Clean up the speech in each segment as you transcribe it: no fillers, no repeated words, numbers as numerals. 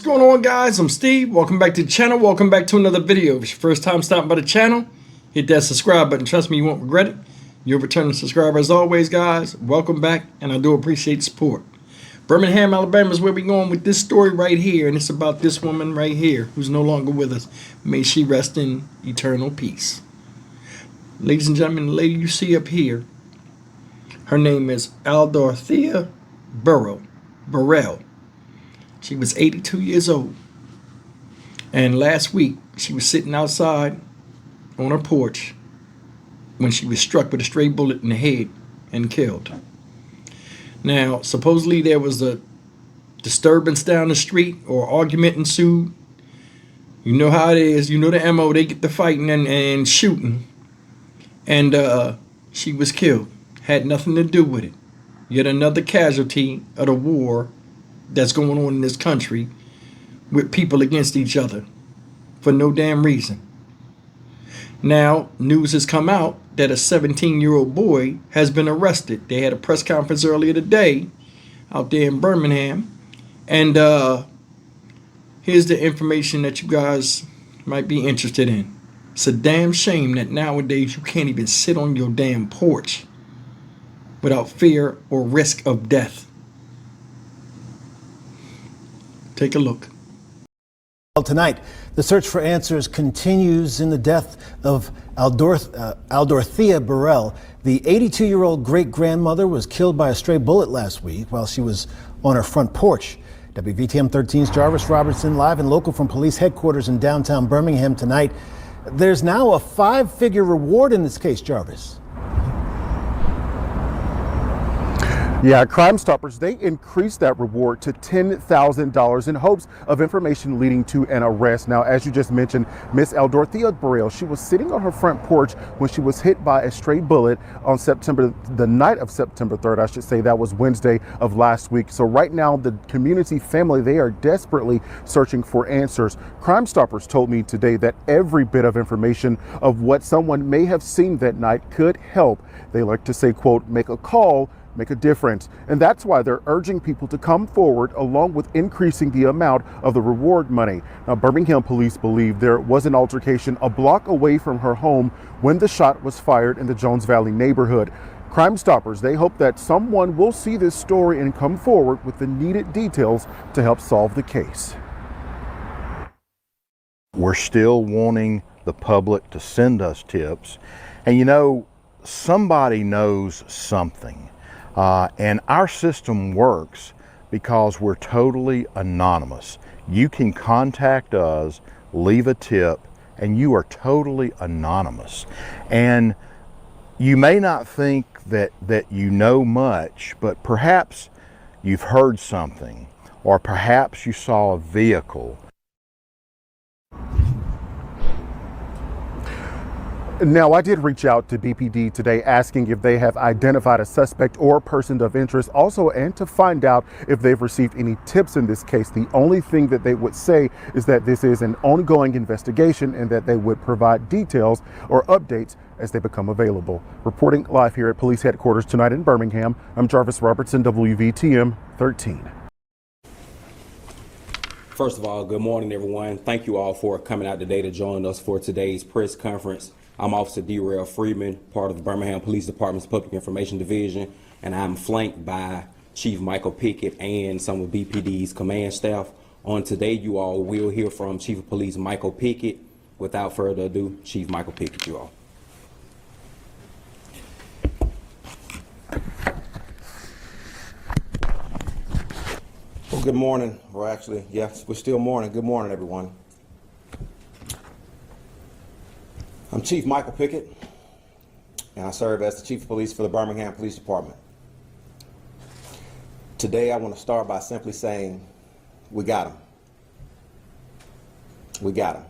What's going on, guys? I'm Steve. Welcome back to the channel. Welcome back to another video. If it's your first time stopping by the channel, hit that subscribe button. Trust me, you won't regret it. You're a returning subscriber as always, guys. Welcome back, and I do appreciate the support. Birmingham, Alabama is where we're going with this story right here, and it's about this woman right here who's no longer with us. May she rest in eternal peace. Ladies and gentlemen, the lady you see up here, her name is Aldarthea Burrell. She was 82 years old. And last week, she was sitting outside on her porch when she was struck with a stray bullet in the head and killed. Now, supposedly there was a disturbance down the street or argument ensued. You know how it is. You know the MO. They get to fighting and shooting. And she was killed. Had nothing to do with it. Yet another casualty of the war that's going on in this country with people against each other for no damn reason. Now, news has come out that a 17-year-old boy has been arrested. They had a press conference earlier today out there in Birmingham. And here's the information that you guys might be interested in. It's a damn shame that nowadays you can't even sit on your damn porch without fear or risk of death. Take a look. Well, tonight, the search for answers continues in the death of Aldarthea Burrell. The 82-year-old great-grandmother was killed by a stray bullet last week while she was on her front porch. WVTM 13's Jarvis Robertson live and local from police headquarters in downtown Birmingham tonight. There's now a 5-figure reward in this case, Jarvis. Yeah, Crime Stoppers, they increased that reward to $10,000 in hopes of information leading to an arrest. Now, as you just mentioned, Miss Aldarthea Burrell, she was sitting on her front porch when she was hit by a stray bullet on the night of September 3rd, I should say. That was Wednesday of last week. So right now, the community family, they are desperately searching for answers. Crime Stoppers told me today that every bit of information of what someone may have seen that night could help. They like to say, quote, make a call, make a difference. And that's why they're urging people to come forward along with increasing the amount of the reward money. Now, Birmingham police believe there was an altercation a block away from her home when the shot was fired in the Jones Valley neighborhood. Crime Stoppers, they hope that someone will see this story and come forward with the needed details to help solve the case. We're still wanting the public to send us tips. And you know, somebody knows something. And our system works because we're totally anonymous. You can contact us, leave a tip, and you are totally anonymous. And you may not think that you know much, but perhaps you've heard something, or perhaps you saw a vehicle. Now, I did reach out to BPD today asking if they have identified a suspect or a person of interest, also, and to find out if they've received any tips in this case. The only thing that they would say is that this is an ongoing investigation and that they would provide details or updates as they become available. Reporting live here at police headquarters tonight in Birmingham, I'm Jarvis Robertson, WVTM 13. First of all, good morning, everyone. Thank you all for coming out today to join us for today's press conference. I'm Officer D. Freeman, part of the Birmingham Police Department's Public Information Division, and I'm flanked by Chief Michael Pickett and some of BPD's command staff. On today, you all will hear from Chief of Police Michael Pickett. Without further ado, Chief Michael Pickett, you all. Well, good morning. Well, actually, yes, we're still morning. Good morning, everyone. I'm Chief Michael Pickett, and I serve as the Chief of Police for the Birmingham Police Department. Today, I want to start by simply saying, we got him. We got him.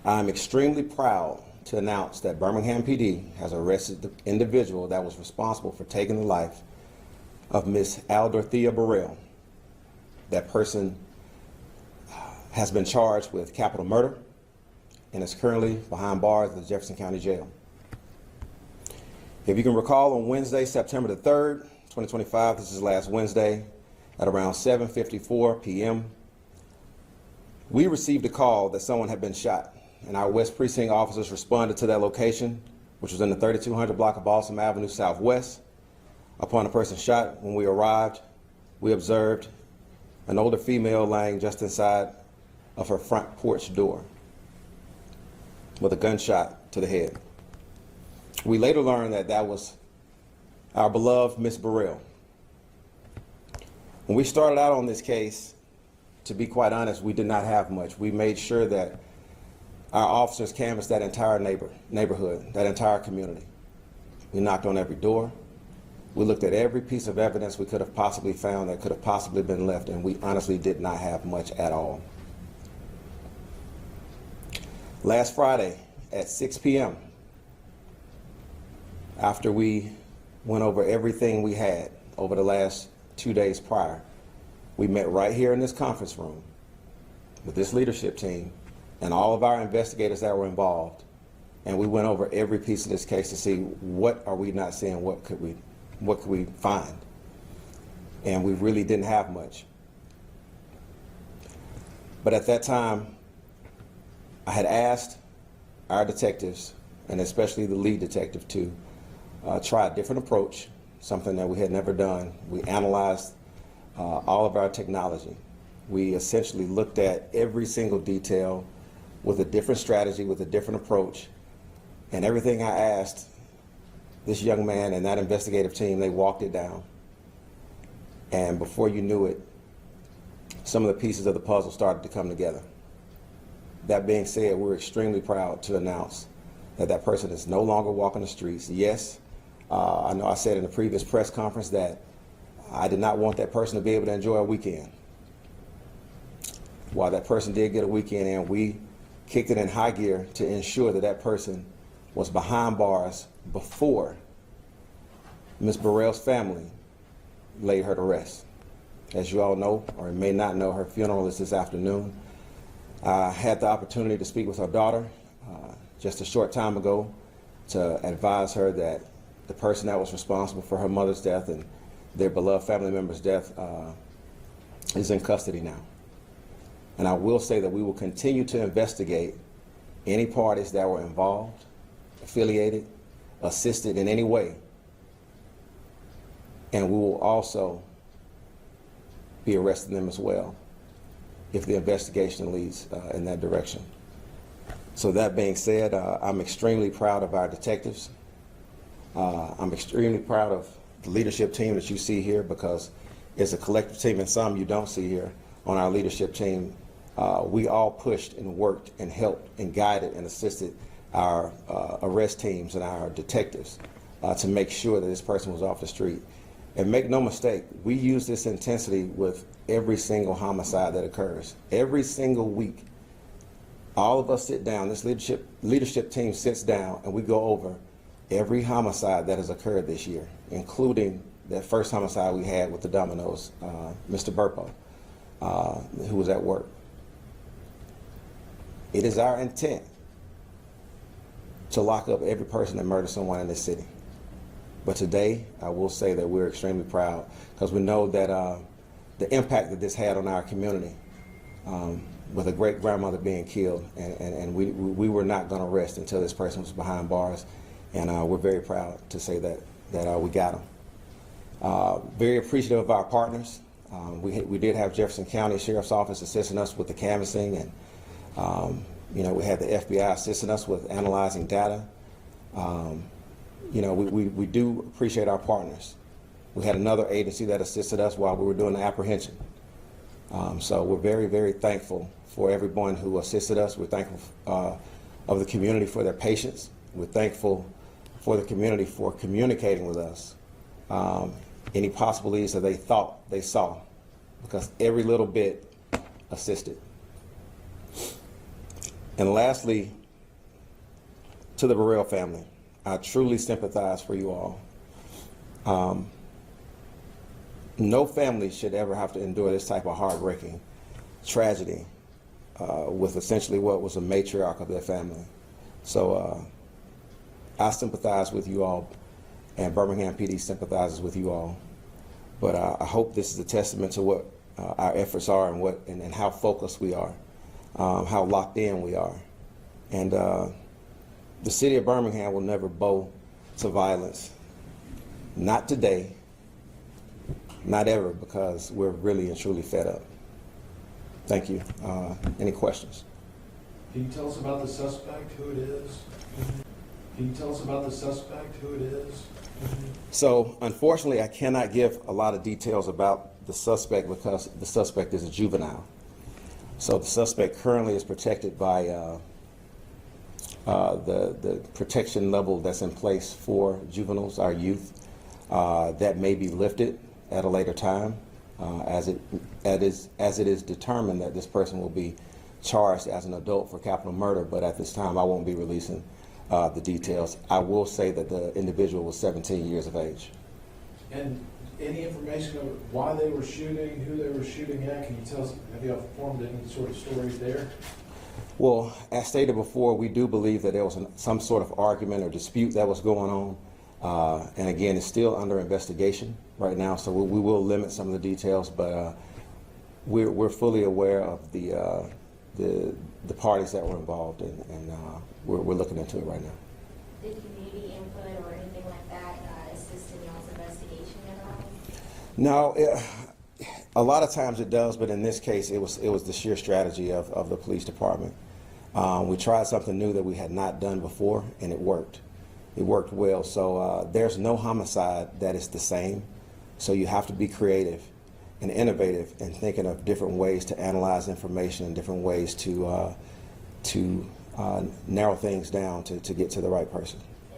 I'm extremely proud to announce that Birmingham PD has arrested the individual that was responsible for taking the life of Miss Aldarthea Burrell. That person has been charged with capital murder and is currently behind bars at the Jefferson County Jail. If you can recall, on Wednesday, September the 3rd, 2025, this is last Wednesday, at around 7:54 p.m., We received a call that someone had been shot, and our West Precinct officers responded to that location, which was in the 3200 block of Balsam Avenue Southwest. Upon a person shot, when we arrived, we observed an older female laying just inside of her front porch door with a gunshot to the head. We later learned that that was our beloved Miss Burrell. When we started out on this case, to be quite honest, we did not have much. We made sure that our officers canvassed that entire neighborhood, that entire community. We knocked on every door. We looked at every piece of evidence we could have possibly found that could have possibly been left, and we honestly did not have much at all. Last Friday at 6 p.m., after we went over everything we had over the last 2 days prior, we met right here in this conference room with this leadership team and all of our investigators that were involved, and we went over every piece of this case to see what are we not seeing, what could we find, and we really didn't have much. But at that time, I had asked our detectives, and especially the lead detective, to try a different approach, something that we had never done. We analyzed all of our technology. We essentially looked at every single detail with a different strategy, with a different approach, and everything I asked this young man and that investigative team, they walked it down. And before you knew it, some of the pieces of the puzzle started to come together. That being said, we're extremely proud to announce that that person is no longer walking the streets. Yes, I know I said in the previous press conference that I did not want that person to be able to enjoy a weekend. While that person did get a weekend in, we kicked it in high gear to ensure that that person was behind bars before Ms. Burrell's family laid her to rest. As you all know, or may not know, her funeral is this afternoon. I had the opportunity to speak with her daughter just a short time ago to advise her that the person that was responsible for her mother's death and their beloved family member's death is in custody now. And I will say that we will continue to investigate any parties that were involved, affiliated, assisted in any way. And we will also be arresting them as well if the investigation leads in that direction. So that being said, I'm extremely proud of our detectives. I'm extremely proud of the leadership team that you see here, because it's a collective team, and some you don't see here on our leadership team. We all pushed and worked and helped and guided and assisted our arrest teams and our detectives to make sure that this person was off the street. And make no mistake, we use this intensity with every single homicide that occurs. Every single week, all of us sit down, this leadership team sits down, and we go over every homicide that has occurred this year, including that first homicide we had with the Domino's, Mr. Burpo, who was at work. It is our intent to lock up every person that murdered someone in this city. But today, I will say that we're extremely proud, because we know that the impact that this had on our community, with a great grandmother being killed, and we were not going to rest until this person was behind bars, and we're very proud to say that we got them. Very appreciative of our partners. We did have Jefferson County Sheriff's Office assisting us with the canvassing, and we had the FBI assisting us with analyzing data. We do appreciate our partners. We had another agency that assisted us while we were doing the apprehension. So we're very, very thankful for everyone who assisted us. We're thankful of the community for their patience. We're thankful for the community for communicating with us any possible leads that they thought they saw, because every little bit assisted. And lastly, to the Burrell family, I truly sympathize for you all. No family should ever have to endure this type of heartbreaking tragedy with essentially what was a matriarch of their family. So I sympathize with you all, and Birmingham PD sympathizes with you all. But I hope this is a testament to what our efforts are and how focused we are how locked in we are. And the city of Birmingham will never bow to violence. Not today, not ever, because we're really and truly fed up. Thank you. Any questions? Can you tell us about the suspect, who it is? Can you tell us about the suspect, who it is? So, unfortunately, I cannot give a lot of details about the suspect because the suspect is a juvenile. So the suspect currently is protected by the protection level that's in place for juveniles, our youth. That may be lifted at a later time as it is determined that this person will be charged as an adult for capital murder, but at this time I won't be releasing the details. I will say that the individual was 17 years of age. And any information of why they were shooting, who they were shooting at? Can you tell us, have you formed any sort of stories there? Well, as stated before, we do believe that there was some sort of argument or dispute that was going on. And again, it's still under investigation right now, so we will limit some of the details, but we're fully aware of the parties that were involved, and we're looking into it right now. Did community input or anything like that assist in y'all's investigation at all? No, a lot of times it does, but in this case, it was the sheer strategy of the police department. We tried something new that we had not done before, and it worked. It worked well. So there's no homicide that is the same. So you have to be creative and innovative and thinking of different ways to analyze information and different ways to narrow things down to get to the right person.